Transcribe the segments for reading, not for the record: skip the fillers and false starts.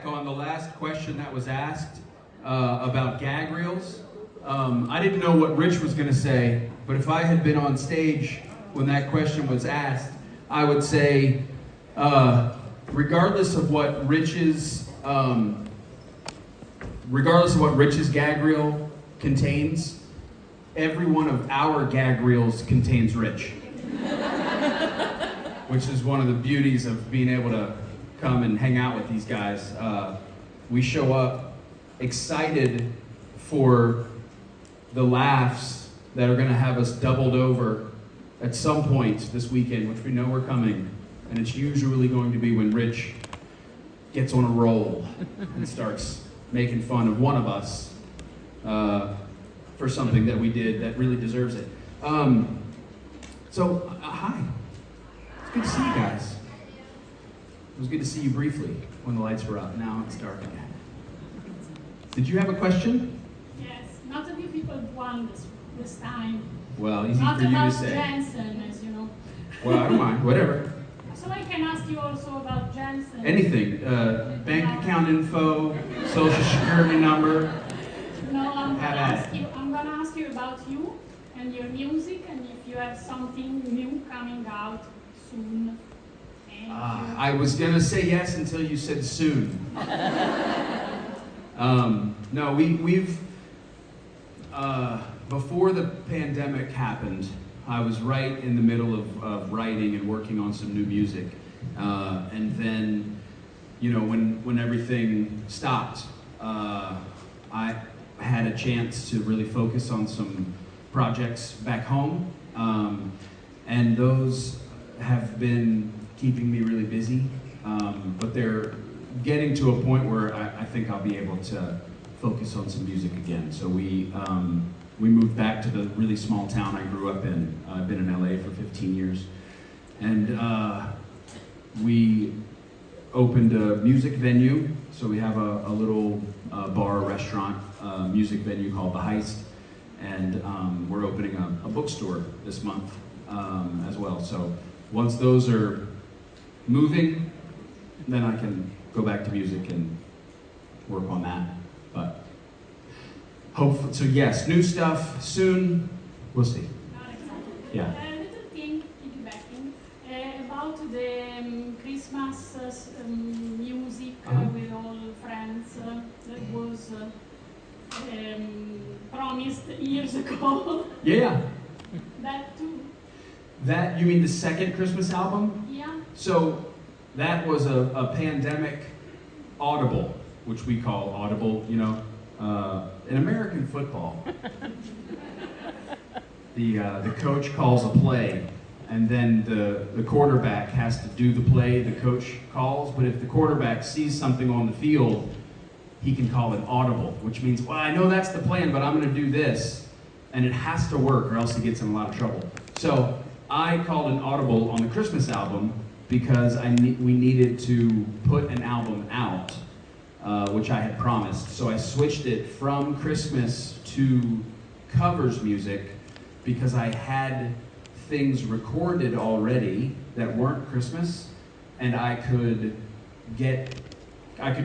feedback on the last question that was asked about gag reels. I didn't know what Rich was going to say, but if I had been on stage when that question was asked, I would say, regardless of what Rich's gag reel contains, every one of our gag reels contains Rich. Which is one of the beauties of being able to come and hang out with these guys. We show up excited for the laughs that are gonna have us doubled over at some point this weekend, which we know we're coming. And it's usually going to be when Rich gets on a roll and starts making fun of one of us for something that we did that really deserves it. Hi. Good to see you guys. It was good to see you briefly when the lights were up. Now it's dark again. Did you have a question? Yes, not a difficult one this time. Well, easy not for you to about say. Jensen, as you know. Well, I don't mind. Whatever. So I can ask you also about Jensen. Anything. Bank account info, social security number. No, I'm gonna ask you about you and your music, and if you have something new coming out soon. I was gonna say yes until you said soon. No, we've before the pandemic happened, I was right in the middle of writing and working on some new music, and then, you know, when everything stopped, I had a chance to really focus on some projects back home, and those have been keeping me really busy, but they're getting to a point where I think I'll be able to focus on some music again. So we moved back to the really small town I grew up in. I've been in LA for 15 years, and we opened a music venue. So we have a little bar, restaurant, music venue called The Heist, and we're opening a bookstore this month as well. So once those are moving, then I can go back to music and work on that. But hopefully, so yes, new stuff soon. We'll see. Yeah. A little thing, piggybacking, about the Christmas music with all friends that was promised years ago. Yeah. That too. That, you mean the second Christmas album? Yeah. So that was a pandemic audible, which we call audible, you know. In American football, the coach calls a play, and then the quarterback has to do the play the coach calls, but if the quarterback sees something on the field, he can call it audible, which means, well, I know that's the plan, but I'm going to do this, and it has to work or else he gets in a lot of trouble. So I called an audible on the Christmas album because we needed to put an album out, which I had promised. So I switched it from Christmas to covers music because I had things recorded already that weren't Christmas, and I could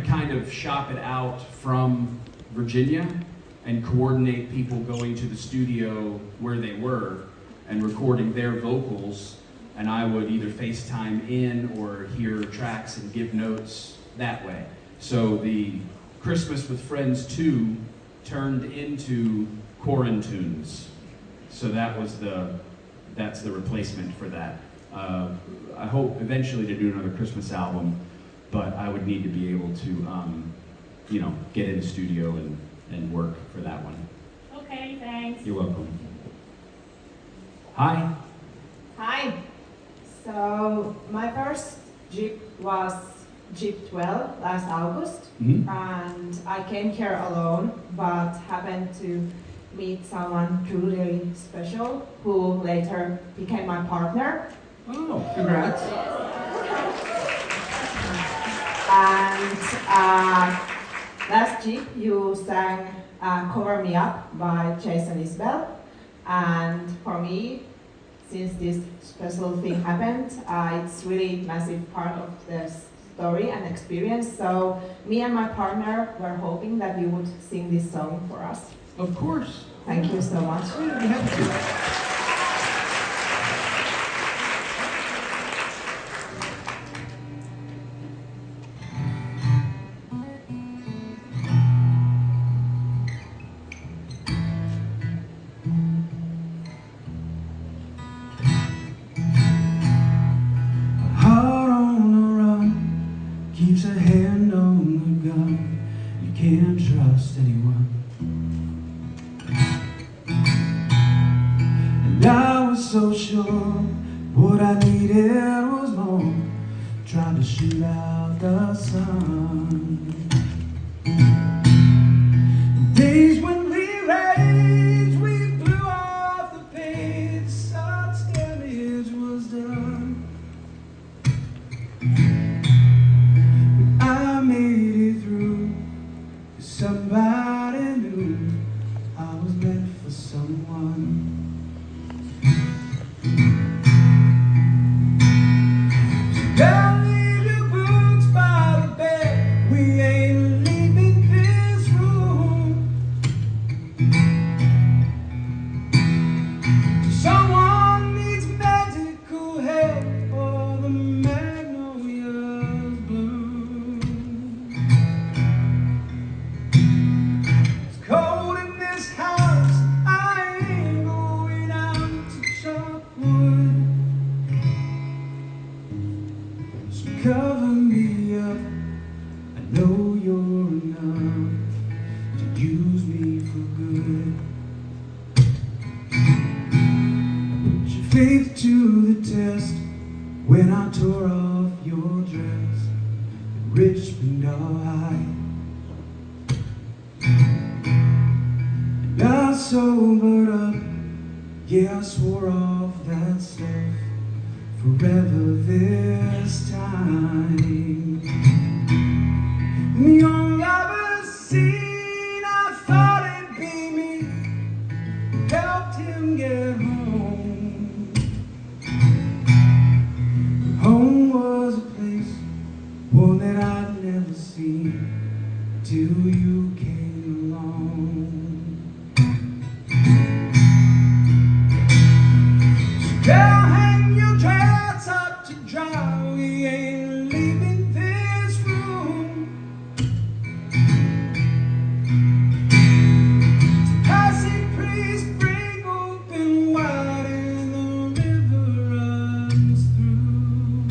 kind of shop it out from Virginia and coordinate people going to the studio where they were and recording their vocals, and I would either FaceTime in or hear tracks and give notes that way. So the Christmas with Friends 2 turned into Quarantunes. So that's the replacement for that. I hope eventually to do another Christmas album, but I would need to be able to, get in the studio and work for that one. Okay, thanks. You're welcome. Hi. Hi. So my first Jib was Jib12 last August, and I came here alone, but happened to meet someone truly special who later became my partner. Oh, congrats. And last Jib, you sang Cover Me Up by Jason Saturday, and for me, since this special thing happened, it's really massive part of the story and experience. So me and my partner were hoping that you would sing this song for us. Of course. Thank you so much. Yeah, we have to. Heart on the run, keeps a hand on the gun. You can't trust anyone. And I was so sure what I needed was more. Tried to shoot out the sun. Days when we raged, we blew off the page. Such damage was done. I made it through, 'cause somebody knew I was meant for someone. So girl, leave your boots by the bed. We ain't leaving this room. Someone needs medical help, or the magnolias bloom. It's cold in this house, I ain't going out to chop wood. So cover me up, I know you're enough to use me for good. Put your faith to the test when I tore off your dress at Richmond High. And I sobered up, yeah, I swore off that stuff forever this time. And the only I've seen, I thought it'd be me, helped him get home. Home was a place, one that I'd never seen till you came along. So girl, hang your dress up to dry. We ain't leaving this room. So passing priest, bring open wide, and the river runs through.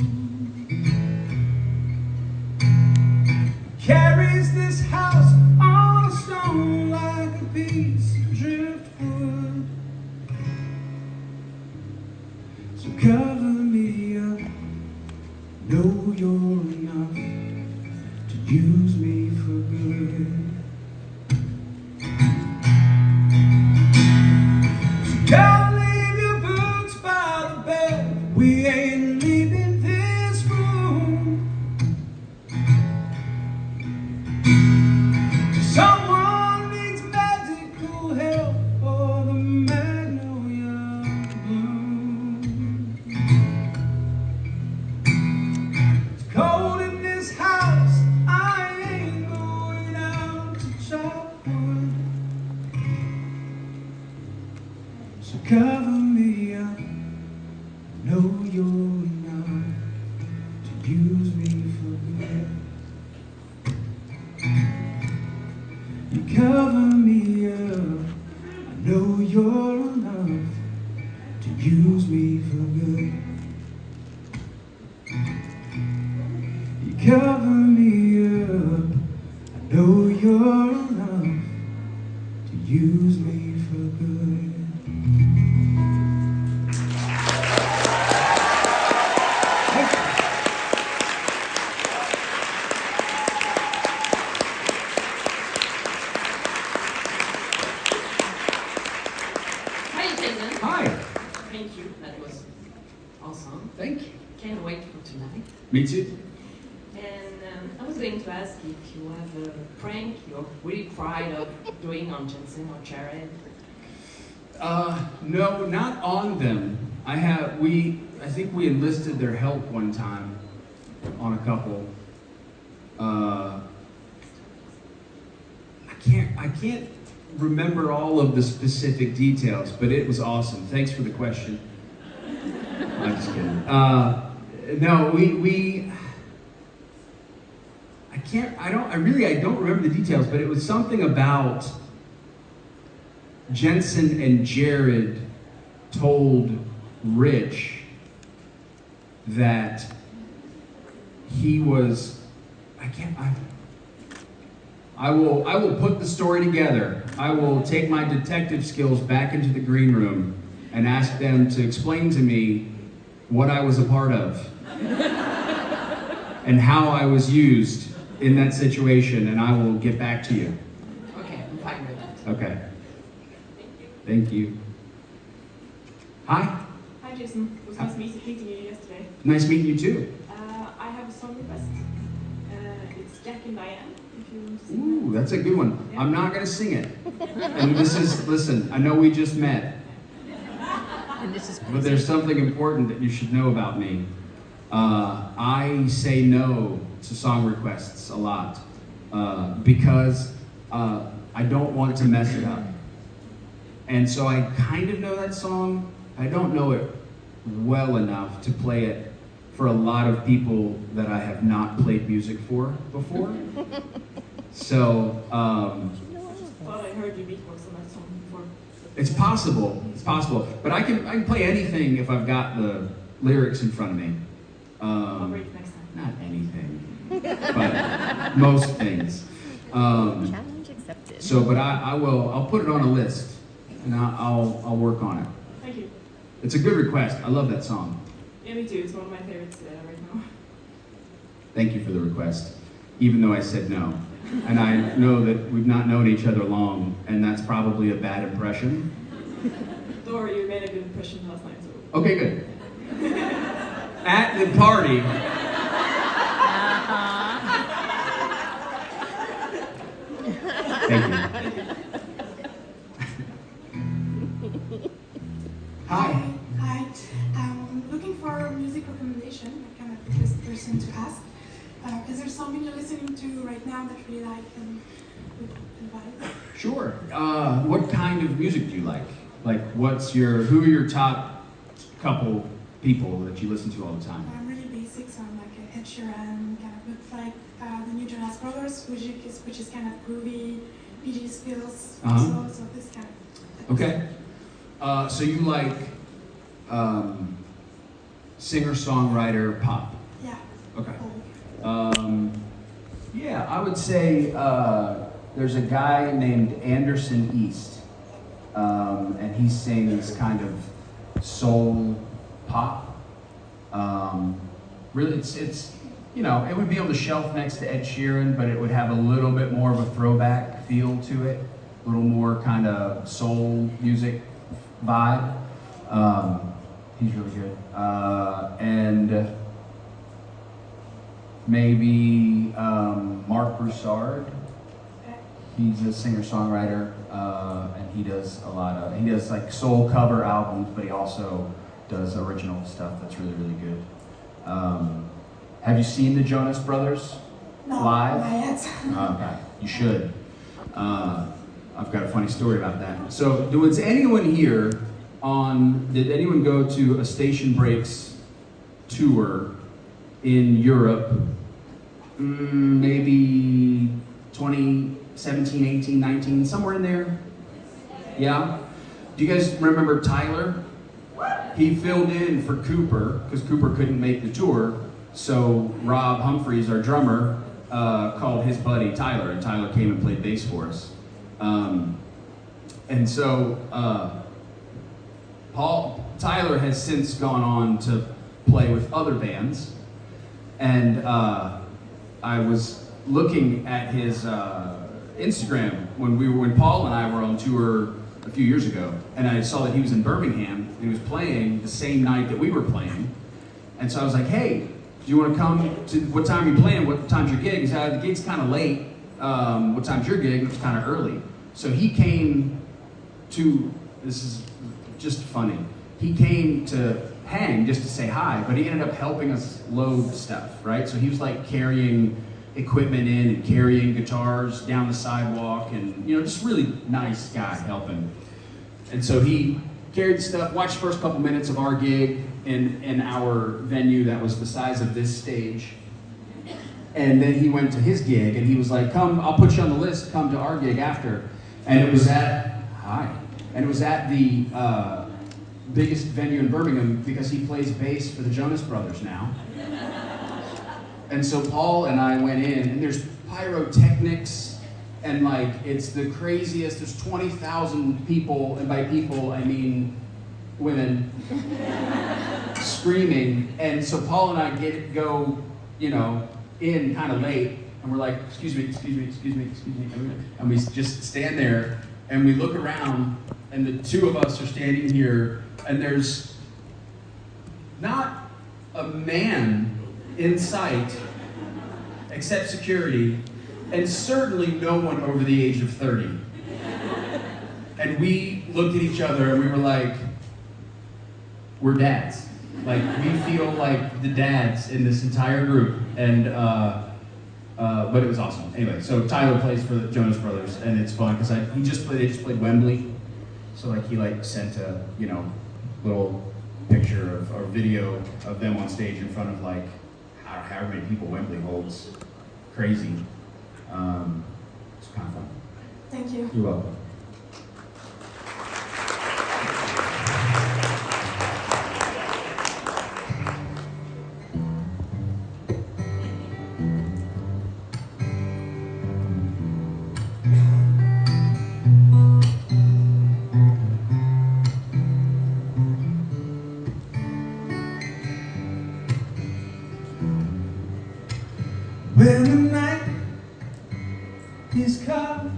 Carries this house on a stone like a piece of driftwood. So cover me up, know you're enough to use me for good. So don't leave your boots by the bed. We ain't leaving this room. Someone needs medical help, or the magnolia bloom. It's cold in this house, I ain't going out to chop wood. So cover me up, know you're enough to use me for good. You cover me up, I know you're enough to use me for good. You cover me up, I know you're enough to use me for good. Hi, Jason. Hi, Thank you. That was awesome. thank you. Can't wait for tonight. Me too. And I was going to ask if you have a prank you're really proud of doing on Jensen or Jared. No, not on them. I think we enlisted their help one time on a couple, I can't remember all of the specific details, but it was awesome. Thanks for the question. I'm just kidding. No, I don't remember the details, but it was something about Jensen and Jared told Rich that he was, I will put the story together. I will take my detective skills back into the green room and ask them to explain to me what I was a part of and how I was used in that situation, and I will get back to you. Okay, I'm fine with that. Okay. Thank you. Hi. Hi Jason, it was nice meeting you yesterday. Nice meeting you too. I have a song request. It's Jack and Diane, if you want to sing Ooh, that's a good one. Yeah. I'm not gonna sing it. And listen, I know we just met, And this is but there's something important that you should know about me. I say no to song requests a lot because I don't want to mess it up. And so I kind of know that song. I don't know it well enough to play it for a lot of people that I have not played music for before. So thought I heard you beatbox on that song before. it's possible. But I can play anything if I've got the lyrics in front of me. I'll break it next time. Not anything, but most things. challenge accepted. So, but I'll put it on a list, and I'll work on it. Thank you. It's a good request. I love that song. Yeah, me too. It's one of my favorites right now. Thank you for the request, even though I said no. And I know that we've not known each other long, and that's probably a bad impression. Don't worry, you made a good impression last night, so. Okay, good. At the party, thank you. Hi. Hi. I'm looking for a music recommendation. I'm kind of the best person to ask. Because there's something you're listening to right now that you really like and would advise. Sure. What kind of music do you like? Like, who are your top couple people that you listen to all the time? I'm really basic, so I'm like a Ed Sheeran, kind of looks like the new Jonas Brothers, which is kind of groovy, PG skills, Uh-huh. so this kind of. Okay. So you like singer-songwriter pop? Yeah. Okay. Oh. Yeah, I would say there's a guy named Anderson East, and he sings kind of soul pop. Really, it's it would be on the shelf next to Ed Sheeran, but it would have a little bit more of a throwback feel to it, a little more kind of soul music vibe. He's really good, and maybe Mark Broussard. He's a singer-songwriter, and he does like soul cover albums, but he also does original stuff that's really, really good. Have you seen the Jonas Brothers No, live? not yet. Okay, you should. I've got a funny story about that. So, did anyone go to a Station Breaks tour in Europe? Maybe 2017, 18, 19, somewhere in there? Yeah? Do you guys remember Tyler? He filled in for Cooper, because Cooper couldn't make the tour, so Rob Humphreys, our drummer, called his buddy Tyler, and Tyler came and played bass for us. And so Tyler has since gone on to play with other bands, and I was looking at his Instagram when Paul and I were on tour a few years ago, and I saw that he was in Birmingham, and he was playing the same night that we were playing, and so I was like, hey, do you want to come to, what time are you playing, what time's your gig? He said, the gig's kind of late, what time's your gig? It was kind of early. So he came to, this is just funny, he came to hang just to say hi, but he ended up helping us load stuff, right? So he was like carrying equipment in and carrying guitars down the sidewalk, and just really nice guy helping. And so he carried the stuff, watched the first couple minutes of our gig in our venue that was the size of this stage. And then he went to his gig and he was like, come, I'll put you on the list, come to our gig after. And it was at the biggest venue in Birmingham because he plays bass for the Jonas Brothers now. And so Paul and I went in, and there's pyrotechnics, and like it's the craziest. There's 20,000 people, and by people I mean women, screaming. And so Paul and I go, in kind of late, and we're like, excuse me. And we just stand there, and we look around, and the two of us are standing here, and there's not a man in sight, except security, and certainly no one over the age of 30. And we looked at each other and we were like, we're dads. Like, we feel like the dads in this entire group. And, but it was awesome. Anyway, so Tyler plays for the Jonas Brothers, and it's fun because they just played Wembley. So like he sent a, little picture of, or video of them on stage in front of like, however many people Wembley holds. Crazy. It's kind of fun. Thank you. You're welcome. When the night is come,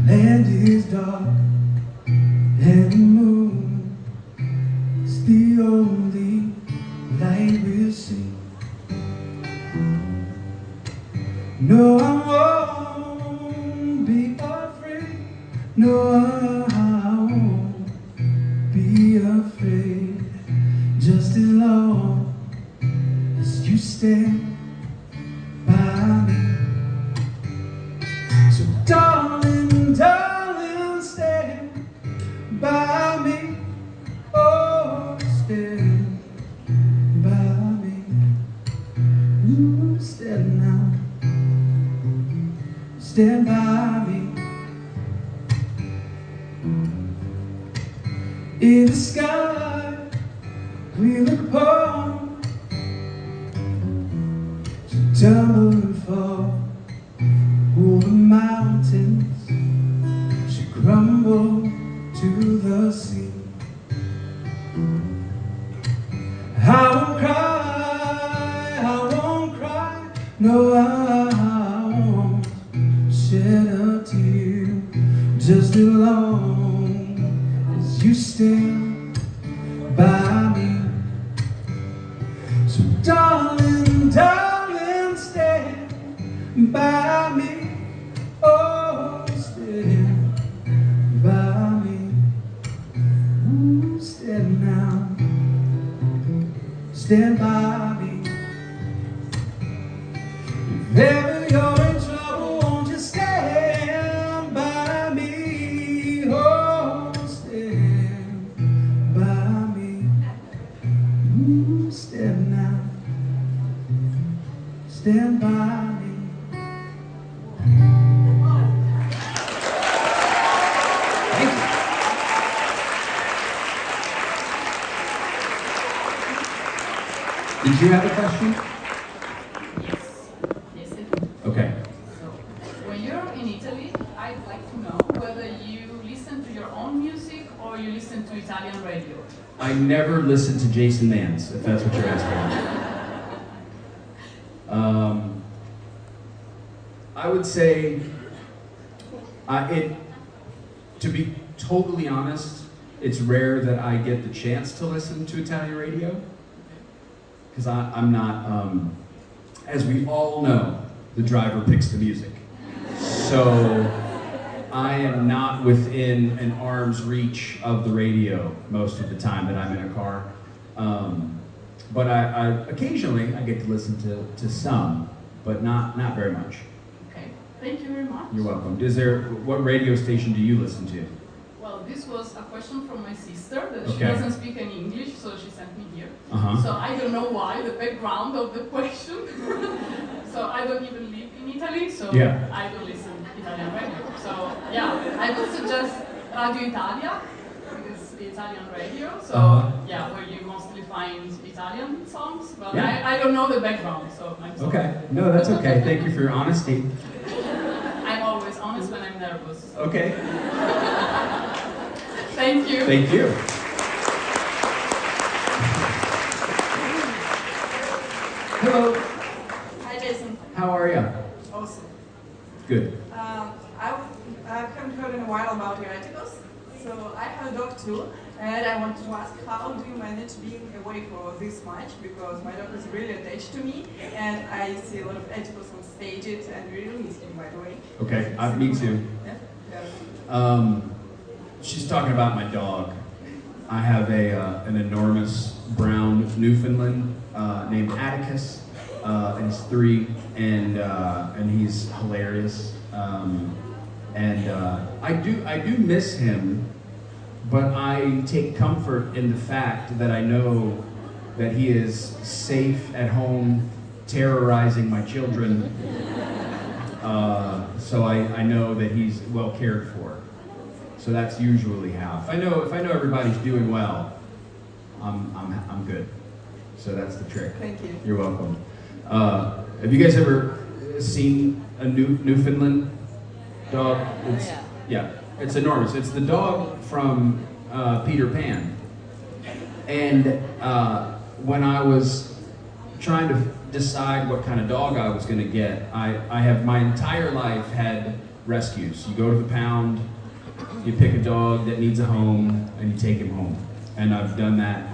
land is dark, and the moon is the only light we'll see. No, I won't be afraid. No, I won't be afraid. Just as long as you stand by me. So darling, darling, stand by me. Oh, stand by me. Ooh, stand now. Stand by me. In the sky we look upon, tumble and fall. All the mountains should crumble to the sea. I won't cry, no, I won't shed a tear. Just as long as you stand by me. So darling, darling, stand by me. Oh, stand by me. Ooh, stand now. Stand by me. If ever you're in trouble, won't you stand by me? Oh, stand by me. Ooh, stand now. Stand by me. Did you have a question? Yes. Yes, I do. Okay. So, when you're in Italy, I'd like to know whether you listen to your own music or you listen to Italian radio. I never listened to Jason Mans, if that's what you're asking. I would say, to be totally honest, it's rare that I get the chance to listen to Italian radio. Because I'm not, as we all know, the driver picks the music. So I am not within an arm's reach of the radio most of the time that I'm in a car. but I occasionally I get to listen to some, but not very much. Okay, thank you very much. You're welcome. What radio station do you listen to? Well, this was a question from my sister that she Okay. doesn't speak any English, so she sent me here. Uh-huh. So I don't know why, the background of the question. So I don't even live in Italy, so Yeah. I don't listen Italian radio. So yeah, I would suggest Radio Italia, because the Italian radio. So yeah, where you mostly find Italian songs, but Yeah. I don't know the background, so I'm sorry. Okay. No, that's okay. Thank you for your honesty. I'm always honest when I'm nervous. Okay. Thank you. Thank you. Hello. Hi, Jason. How are you? Awesome. Good. I haven't heard in a while about your articles. So I have a dog too, and I wanted to ask, how do you manage being away for this much? Because my dog is really attached to me, and I see a lot of articles on stages, and really miss him, by the way. Okay. Me too. Yeah. She's talking about my dog. I have an enormous brown Newfoundland named Atticus, and he's 3, and he's hilarious. I do miss him, but I take comfort in the fact that I know that he is safe at home, terrorizing my children. So I know that he's well cared for. So that's usually how. If I know everybody's doing well, I'm good. So that's the trick. Thank you. You're welcome. Have you guys ever seen a Newfoundland dog? It's enormous. It's the dog from Peter Pan. And when I was trying to decide what kind of dog I was going to get, I have my entire life had rescues. You go to the pound, you pick a dog that needs a home, and you take him home. And I've done that,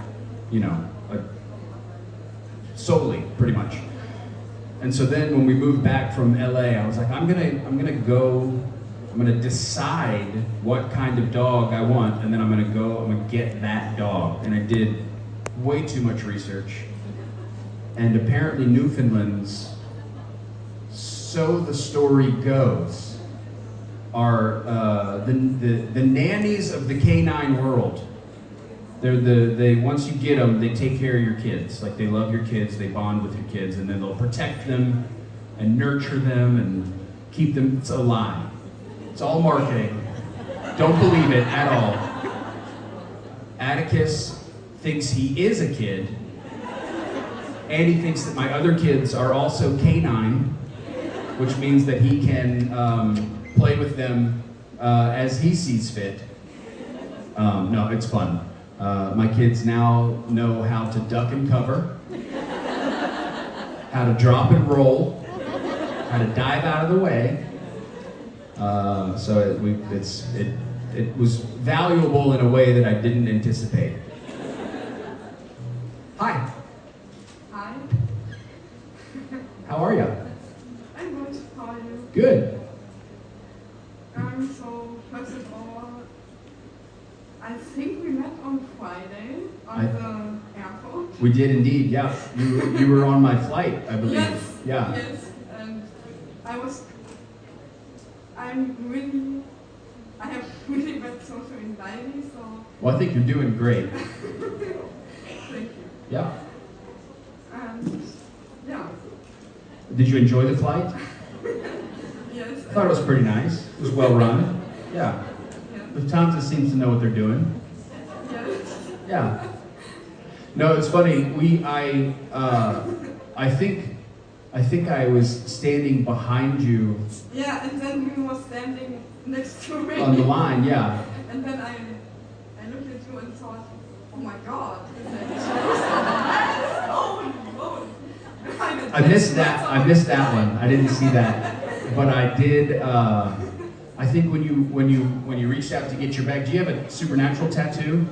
solely, pretty much. And so then when we moved back from LA, I was like, I'm gonna decide what kind of dog I want, and then I'm gonna get that dog. And I did way too much research. And apparently Newfoundlands, so the story goes, are the nannies of the canine world. They once you get them, they take care of your kids. Like, they love your kids, they bond with your kids, and then they'll protect them and nurture them and keep them alive. It's all marketing. Don't believe it at all. Atticus thinks he is a kid, and he thinks that my other kids are also canine, which means that he can play with them as he sees fit. No, it's fun. My kids now know how to duck and cover, how to drop and roll, how to dive out of the way. So it was valuable in a way that I didn't anticipate. Hi. Hi. How are you? I'm good. How are you? Good. So, first of all, I think we met on Friday on the airport. We did indeed, yeah. You were on my flight, I believe. Yes. Yeah. Yes. And I have really bad social anxiety, so. Well, I think you're doing great. Thank you. Yeah. And, yeah. Did you enjoy the flight? Yes. I thought it was pretty nice. It was well run. Yeah. Yeah. Lufthansa seems to know what they're doing. Yes. Yeah. No, it's funny. I think I was standing behind you Yeah, and then you were standing next to me. on the line. Yeah. And then I looked at you and thought, oh my God. I missed that. I missed that one. I didn't see that, but I did. I think when you reached out to get your bag, do you have a supernatural tattoo?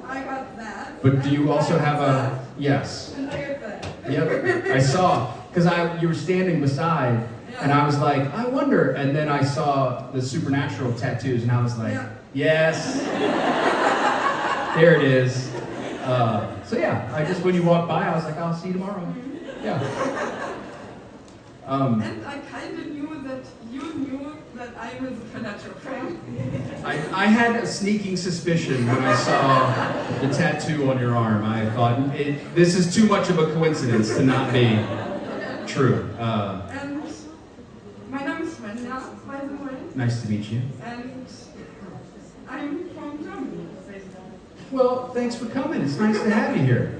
I got that. But do you also have a yes? And I got that. Yep. I saw because you were standing beside, and I was like, I wonder. And then I saw the supernatural tattoos, and I was like, Yeah. yes. There it is. So yeah, I just, when you walked by, I was like, I'll see you tomorrow. Yeah. And I kind of knew that you knew that I was a financial friend. I had a sneaking suspicion when I saw the tattoo on your arm. I thought, this is too much of a coincidence to not be true. And my name is Svenja, by the way. Nice to meet you. And I'm from Germany. Well, thanks for coming. It's nice to have you here.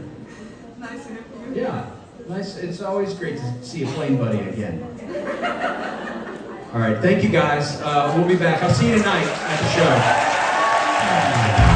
Nice to have you. Yeah, nice. It's always great to see a plane buddy again. All right, thank you guys. We'll be back. I'll see you tonight at the show.